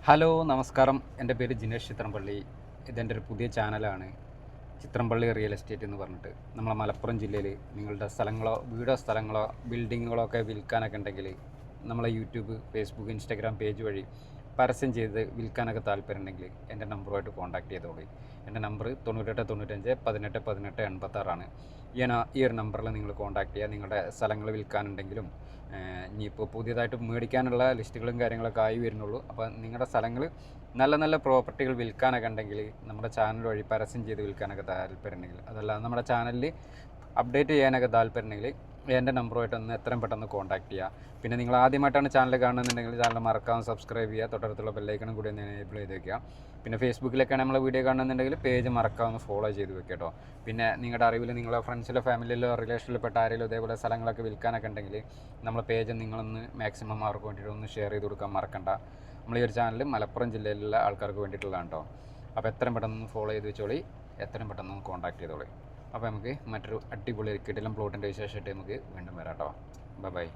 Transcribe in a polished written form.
Hello നമസ്കാരം. എൻ്റെ പേര് ജിനേഷ് ചിത്രമ്പള്ളി. ഇതെൻ്റെ ഒരു പുതിയ ചാനലാണ്, ചിത്രമ്പള്ളി റിയൽ എസ്റ്റേറ്റ് എന്ന് പറഞ്ഞിട്ട്. നമ്മളെ മലപ്പുറം ജില്ലയിൽ നിങ്ങളുടെ സ്ഥലങ്ങളോ വീടോ സ്ഥലങ്ങളോ ബിൽഡിങ്ങുകളോ ഒക്കെ വിൽക്കാനൊക്കെ ഉണ്ടെങ്കിൽ നമ്മളെ യൂട്യൂബ്, ഫേസ്ബുക്ക്, ഇൻസ്റ്റാഗ്രാം പേജ് വഴി പരസ്യം ചെയ്ത് വിൽക്കാനൊക്കെ താല്പര്യമുണ്ടെങ്കിൽ എൻ്റെ നമ്പറുമായിട്ട് കോൺടാക്ട് ചെയ്തോളി. എൻ്റെ നമ്പർ 9895 18 18 86 ഈ ഒരു നമ്പറിൽ നിങ്ങൾ കോൺടാക്ട് ചെയ്യുക. നിങ്ങളുടെ സ്ഥലങ്ങൾ വിൽക്കാനുണ്ടെങ്കിലും ഇനിയിപ്പോൾ പുതിയതായിട്ട് മേടിക്കാനുള്ള ലിസ്റ്റുകളും കാര്യങ്ങളൊക്കെ ആയി വരുന്നുള്ളൂ. അപ്പോൾ നിങ്ങളുടെ സ്ഥലങ്ങൾ നല്ല നല്ല പ്രോപ്പർട്ടികൾ വിൽക്കാനൊക്കെ ഉണ്ടെങ്കിൽ നമ്മുടെ ചാനൽ വഴി പരസ്യം ചെയ്ത് വിൽക്കാനൊക്കെ താല്പര്യമുണ്ടെങ്കിൽ, അതല്ല നമ്മുടെ ചാനലിൽ അപ്ഡേറ്റ് ചെയ്യാനൊക്കെ താല്പര്യമുണ്ടെങ്കിൽ എൻ്റെ നമ്പറുമായിട്ട് ഒന്ന് എത്രയും പെട്ടെന്ന് കോൺടാക്ട് ചെയ്യുക. പിന്നെ നിങ്ങൾ ആദ്യമായിട്ടാണ് ചാനൽ കാണുന്നുണ്ടെങ്കിൽ ചാനൽ മറക്കാതെ സബ്സ്ക്രൈബ് ചെയ്യുക, തൊട്ടടുത്തുള്ള ബെല്ലൈക്കണും കൂടി ഒന്ന് എനേബിൾ ചെയ്ത് വെക്കുക. പിന്നെ ഫേസ്ബുക്കിലൊക്കെയാണ് നമ്മളെ വീഡിയോ കാണുന്നുണ്ടെങ്കിൽ പേജ് മറക്കാതെ ഫോളോ ചെയ്ത് വെക്കുക കേട്ടോ. പിന്നെ നിങ്ങളുടെ അറിവിൽ നിങ്ങളെ ഫ്രണ്ട്സിലോ ഫാമിലിയിലോ റിലേഷനിൽപ്പെട്ട ആരെങ്കിലും ഇതേപോലെ സ്ഥലങ്ങളൊക്കെ വിൽക്കാനൊക്കെ ഉണ്ടെങ്കിൽ നമ്മളെ പേജ് നിങ്ങളൊന്ന് മാക്സിമം അവർക്ക് വേണ്ടിയിട്ട് ഒന്ന് ഷെയർ ചെയ്ത് കൊടുക്കാൻ മറക്കണ്ട. നമ്മൾ ഈ ഒരു ചാനൽ മലപ്പുറം ജില്ലയിലുള്ള ആൾക്കാർക്ക് വേണ്ടിയിട്ടുള്ളതാണ് കേട്ടോ. അപ്പോൾ എത്രയും പെട്ടെന്ന് ഫോളോ ചെയ്ത് വെച്ചോളി, എത്രയും പെട്ടെന്ന് കോൺടാക്ട് ചെയ്തോളി. അപ്പോൾ നമുക്ക് മറ്റൊരു അടിപൊളി കിടിലം പ്ലോട്ടിൻ്റെ വിശേഷമായിട്ട് നമുക്ക് വീണ്ടും വരാം കേട്ടോ. ബൈ.